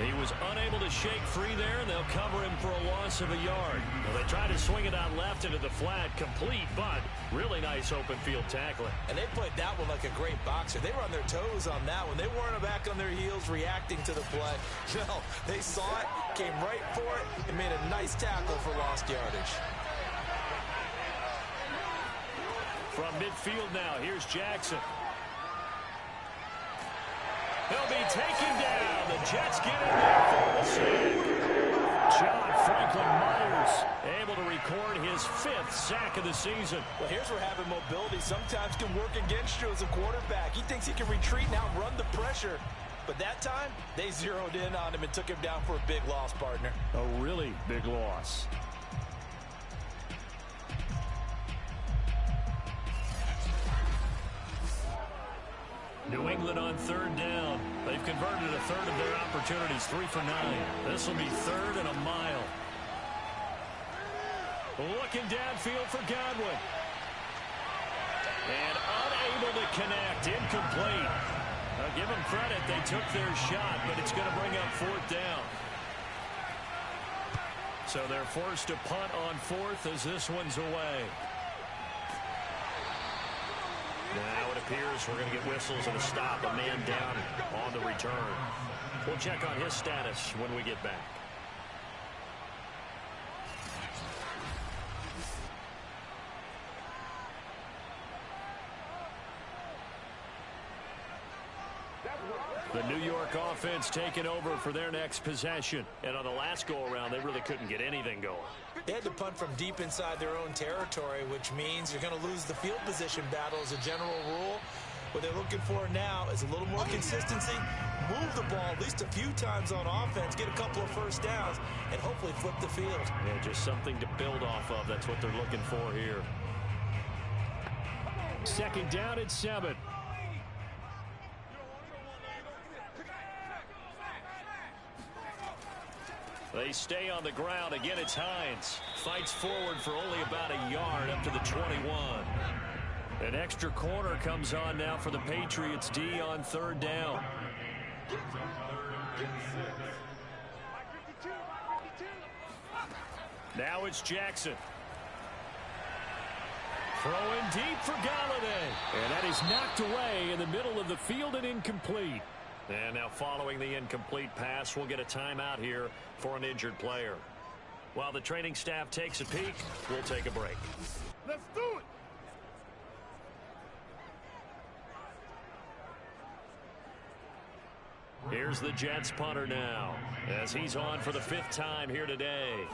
He was unable to shake free there, and they'll cover him for a loss of a yard. Well, they tried to swing it out left into the flat, complete, but really nice open field tackling. And they played that one like a great boxer. They were on their toes on that one. They weren't back on their heels reacting to the play. No, they saw it, came right for it, and made a nice tackle for lost yardage. From midfield now, here's Jackson. He'll be taken down. The Jets get in there for the sack. John Franklin Myers able to record his 5th sack of the season. Well, here's where having mobility sometimes can work against you as a quarterback. He thinks he can retreat and outrun the pressure. But that time, they zeroed in on him and took him down for a big loss, partner. A really big loss. New England on 3rd down. They've converted a 1/3 of their opportunities, 3 for 9. This will be 3rd and a mile. Looking downfield for Godwin. And unable to connect, incomplete. Now give them credit, they took their shot, but it's going to bring up 4th down. So they're forced to punt on 4th as this one's away. Now it appears we're going to get whistles and a stop, a man down on the return. We'll check on his status when we get back. The New York offense taking over for their next possession. And on the last go-around, they really couldn't get anything going. They had to punt from deep inside their own territory, which means you're going to lose the field position battle as a general rule. What they're looking for now is a little more consistency, move the ball at least a few times on offense, get a couple of 1st downs, and hopefully flip the field. Yeah, just something to build off of. That's what they're looking for here. 2nd down and 7. They stay on the ground. Again, it's Hines. Fights forward for only about a yard up to the 21. An extra corner comes on now for the Patriots D on third down. Now it's Jackson. Throwing deep for Galladay. And that is knocked away in the middle of the field and incomplete. And now following the incomplete pass, we'll get a timeout here for an injured player. While the training staff takes a peek, we'll take a break. Let's do it. Here's the Jets punter now as he's on for the 5th time here today.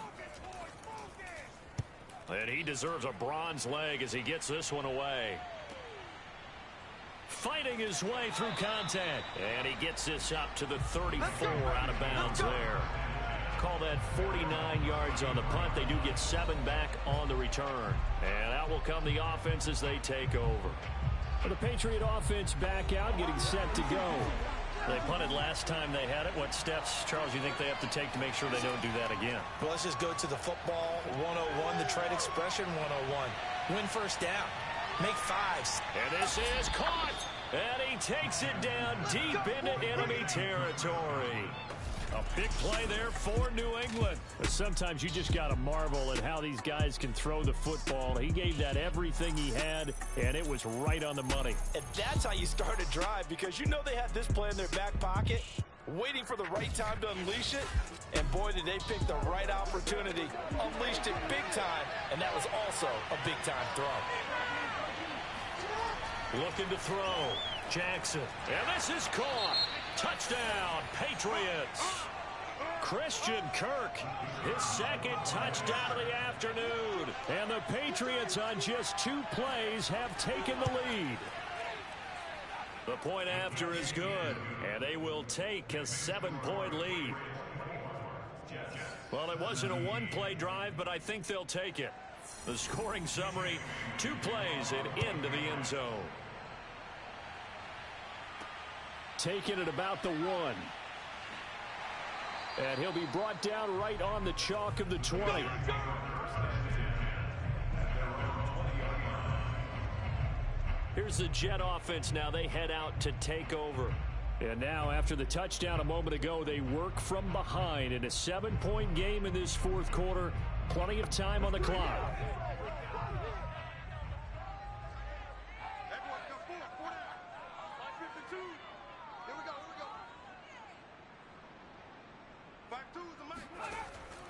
And he deserves a bronze leg as he gets this one away. Fighting his way through contact. And he gets this up to the 34 out of bounds there. Call that 49 yards on the punt. They do get 7 back on the return. And out will come the offense as they take over. Well, the Patriot offense back out, getting set to go. They punted last time they had it. What steps, Charles, do you think they have to take to make sure they don't do that again? Well, let's just go to the football 101, the trade expression 101. Win first down. Make 5s. And this is caught. And he takes it down deep into enemy territory. A big play there for New England. But sometimes you just got to marvel at how these guys can throw the football. He gave that everything he had, and it was right on the money. And that's how you start a drive, because you know they had this play in their back pocket, waiting for the right time to unleash it. And boy, did they pick the right opportunity. Unleashed it big time, and that was also a big-time throw. Looking to throw. Jackson. And this is caught. Touchdown, Patriots. Christian Kirk, his 2nd touchdown of the afternoon. And the Patriots on just 2 plays have taken the lead. The point after is good, and they will take a 7-point lead. Well, it wasn't a 1-play drive, but I think they'll take it. The scoring summary, 2 plays and into the end zone. Taking it about the 1. And he'll be brought down right on the chalk of the 20. Here's the Jet offense now. They head out to take over. And now, after the touchdown a moment ago, they work from behind in a 7-point game in this 4th quarter. Plenty of time on the clock.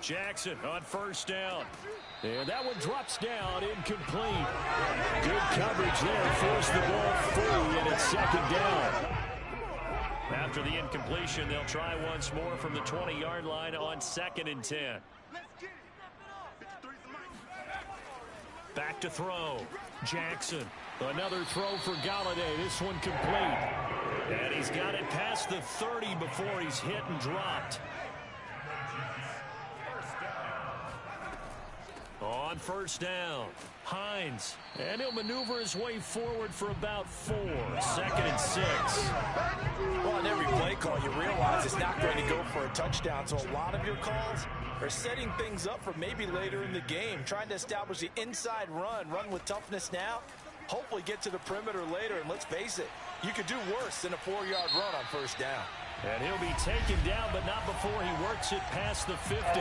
Jackson on first down. And that one drops down, incomplete. Good coverage there, forced the ball free, and it's 2nd down. After the incompletion, they'll try once more from the 20-yard line on 2nd and 10. Back to throw. Jackson. Another throw for Galladay. This one complete. And he's got it past the 30 before he's hit and dropped. On first down, Hines. And he'll maneuver his way forward for about 4. 2nd and 6. Well, on every play call, you realize it's not going to go for a touchdown. So a lot of your calls are setting things up for maybe later in the game, trying to establish the inside run with toughness now, hopefully get to the perimeter later. And let's face it, you could do worse than a 4-yard run on first down. And he'll be taken down, but not before he works it past the 50.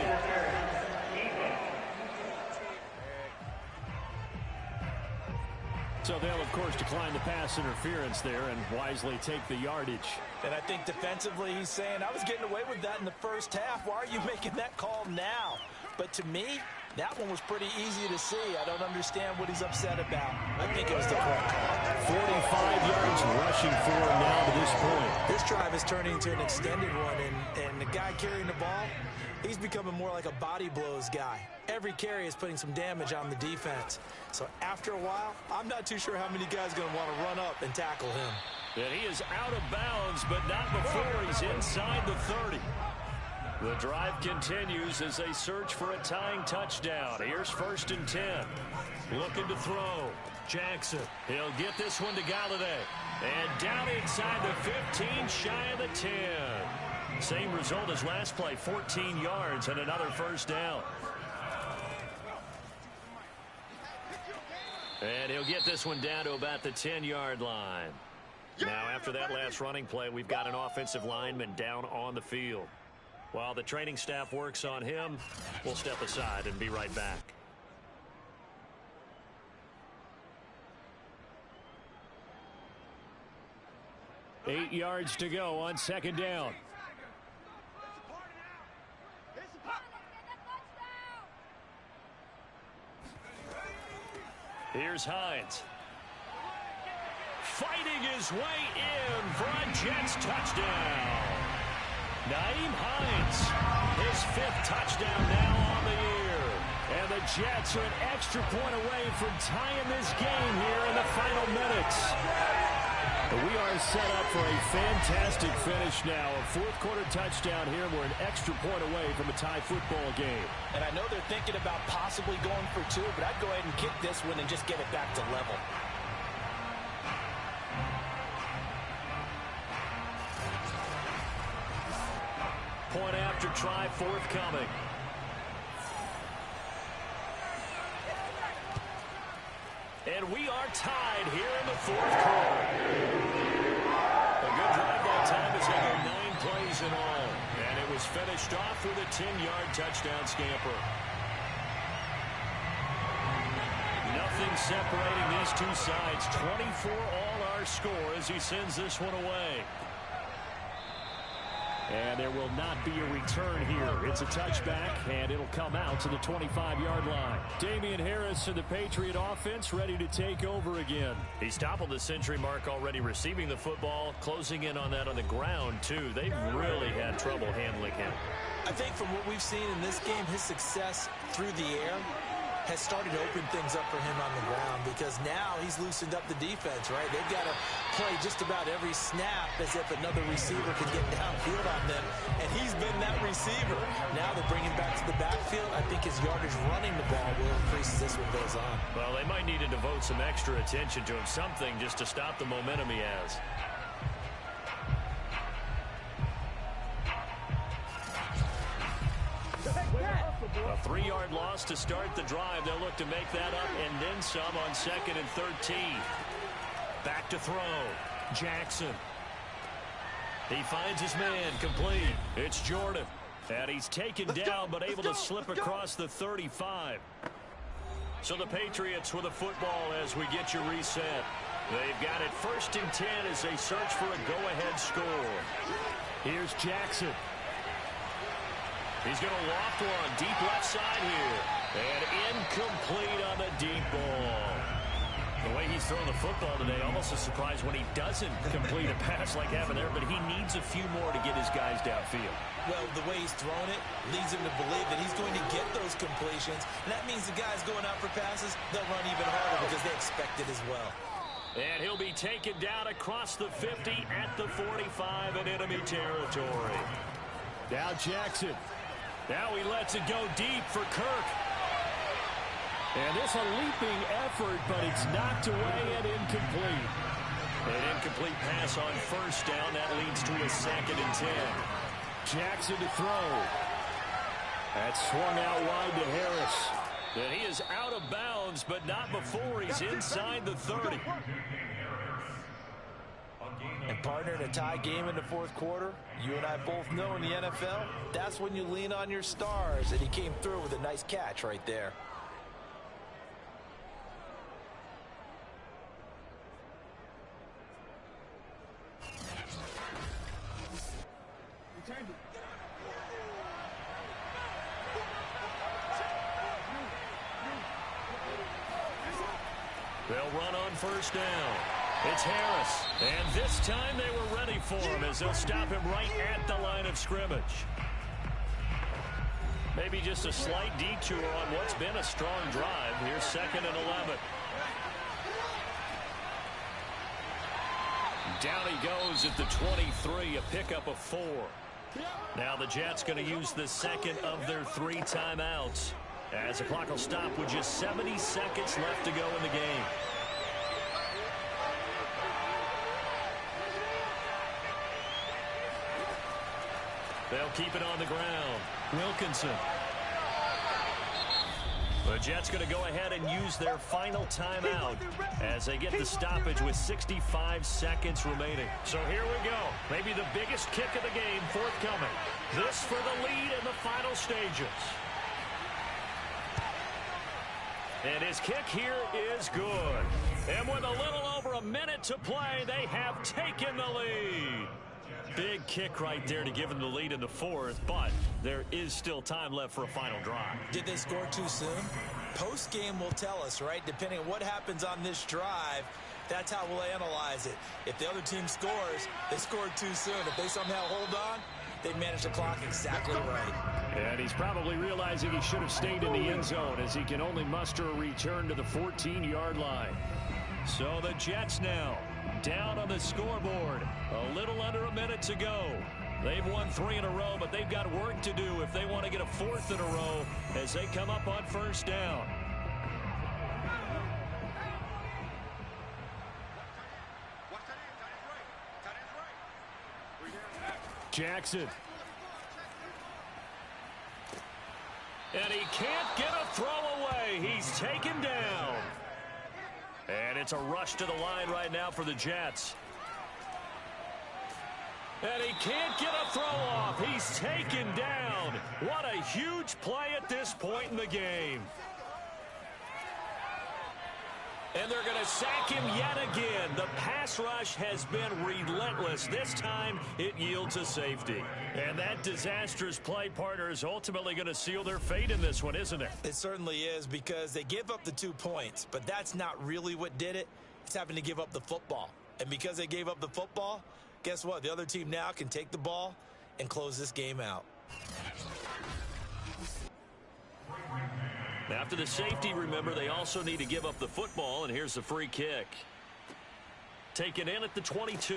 So they'll, of course, decline the pass interference there and wisely take the yardage. And I think defensively he's saying, I was getting away with that in the first half. Why are you making that call now? But to me, that one was pretty easy to see. I don't understand what he's upset about. I think it was the correct call. 45 yards rushing for him now to this point. This drive is turning into an extended one, and the guy carrying the ball, he's becoming more like a body blows guy. Every carry is putting some damage on the defense. So after a while, I'm not too sure how many guys are going to want to run up and tackle him. And he is out of bounds, but not before he's inside the 30. The drive continues as they search for a tying touchdown. Here's 1st and 10. Looking to throw. Jackson. He'll get this one to Galladay. And down inside the 15, shy of the 10. Same result as last play, 14 yards and another first down. And he'll get this one down to about the 10-yard line. Now, after that last running play, we've got an offensive lineman down on the field. While the training staff works on him, we'll step aside and be right back. Eight yards to go on second down. Here's Hines. Fighting his way in for a Jets touchdown. Nyheim Hines, his 5th touchdown now on the year. And the Jets are an extra point away from tying this game here in the final minutes. We are set up for a fantastic finish now. A fourth-quarter touchdown here. We're an extra point away from a tie football game. And I know they're thinking about possibly going for 2, but I'd go ahead and kick this one and just get it back to level. Point after try forthcoming. And we are tied here in the fourth quarter. A good drive that time as they go 9 plays in all. And it was finished off with a 10-yard touchdown scamper. Nothing separating these two sides. 24 all our score as he sends this one away. And there will not be a return here. It's a touchback, and it'll come out to the 25-yard line. Damian Harris and the Patriot offense ready to take over again. He's toppled the century mark already receiving the football, closing in on that on the ground, too. They've really had trouble handling him. I think from what we've seen in this game, his success through the air has started to open things up for him on the ground because now he's loosened up the defense, right? They've got to play just about every snap as if another receiver can get downfield on them, and he's been that receiver. Now they're bringing back to the backfield. I think his yardage running the ball will increase as this one goes on. Well, they might need to devote some extra attention to him, something just to stop the momentum he has. A 3-yard loss to start the drive. They'll look to make that up and then some on 2nd and 13. Back to throw. Jackson. He finds his man complete. It's Jordan. And he's taken down but able to slip across the 35. So the Patriots with a football as we get your reset. They've got it 1st and 10 as they search for a go-ahead score. Here's Jackson. He's going to loft one deep left side here. And incomplete on the deep ball. The way he's throwing the football today, almost a surprise when he doesn't complete a pass like having there, but he needs a few more to get his guys downfield. Well, the way he's throwing it leads him to believe that he's going to get those completions. And that means the guys going out for passes, they'll run even harder because they expect it as well. And he'll be taken down across the 50 at the 45 in enemy territory. Now Jackson. Now he lets it go deep for Kirk. And this a leaping effort, but it's knocked away and incomplete. An incomplete pass on 1st down. That leads to a 2nd and 10. Jackson to throw. That's swung out wide to Harris. And he is out of bounds, but not before he's inside the 30. And partner, in a tie game in the fourth quarter, you and I both know in the NFL, that's when you lean on your stars. And he came through with a nice catch right there. They'll run on 1st down. It's Harris. And this time they were ready for him as they'll stop him right at the line of scrimmage. Maybe just a slight detour on what's been a strong drive. Here's 2nd and 11. Down he goes at the 23, a pickup of 4. Now the Jets going to use the 2nd of their 3 timeouts as the clock will stop with just 70 seconds left to go in the game. They'll keep it on the ground. Wilkinson. The Jets going to go ahead and use their final timeout as they get the stoppage with 65 seconds remaining. So here we go. Maybe the biggest kick of the game forthcoming. This for the lead in the final stages. And his kick here is good. And with a little over a minute to play, they have taken the lead. Big kick right there to give them the lead in the fourth, but there is still time left for a final drive. Did they score too soon? Post-game will tell us, right? Depending on what happens on this drive, that's how we'll analyze it. If the other team scores, they scored too soon. If they somehow hold on, they managed the clock exactly right. And he's probably realizing he should have stayed in the end zone as he can only muster a return to the 14-yard line. So the Jets now down on the scoreboard. A little under a minute to go. They've won 3 in a row, but they've got work to do if they want to get a 4th in a row as they come up on first down. Jackson. And he can't get a throw away. He's taken down. And it's a rush to the line right now for the Jets. And he can't get a throw off. He's taken down. What a huge play at this point in the game. And they're going to sack him yet again. The pass rush has been relentless. This time, it yields a safety. And that disastrous play, partner, is ultimately going to seal their fate in this one, isn't it? It certainly is, because they give up the 2 points, but that's not really what did it. It's having to give up the football. And because they gave up the football, guess what? The other team now can take the ball and close this game out. After the safety, remember, they also need to give up the football, and here's the free kick. Taken in at the 22.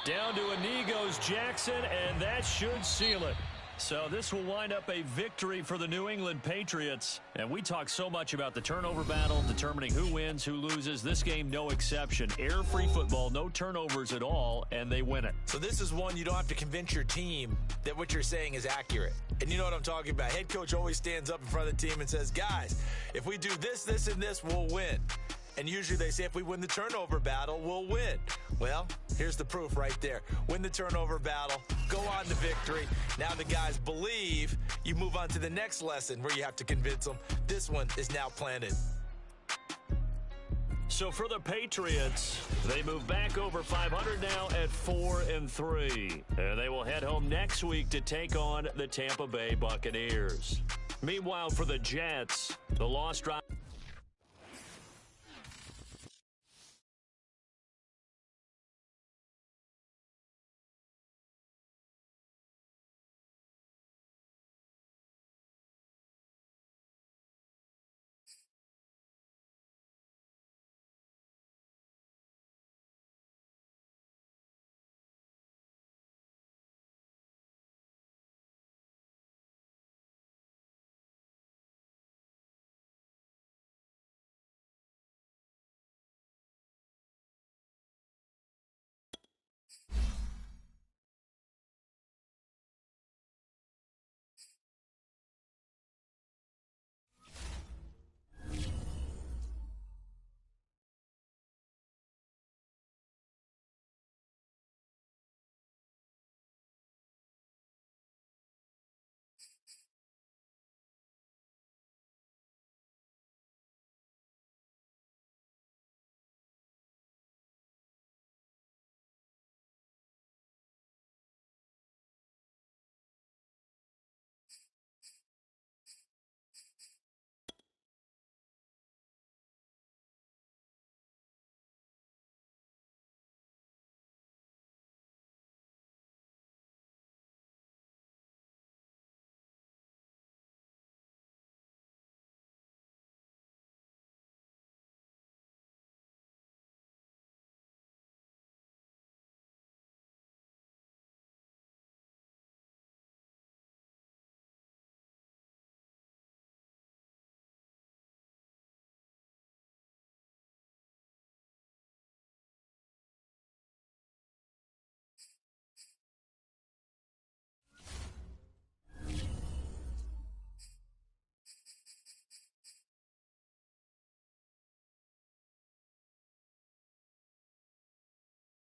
Down to a knee goes Jackson, and that should seal it. So this will wind up a victory for the New England Patriots. And we talk so much about the turnover battle, determining who wins, who loses. This game, no exception. Air-free football, no turnovers at all, and they win it. So this is one you don't have to convince your team that what you're saying is accurate. And you know what I'm talking about. Head coach always stands up in front of the team and says, guys, if we do this, this, and this, we'll win. And usually they say if we win the turnover battle, we'll win. Well, here's the proof right there. Win the turnover battle, go on to victory. Now the guys believe. You move on to the next lesson where you have to convince them. This one is now planted. So for the Patriots, they move back over 500 now at 4-3. And they will head home next week to take on the Tampa Bay Buccaneers. Meanwhile, for the Jets, the loss drive.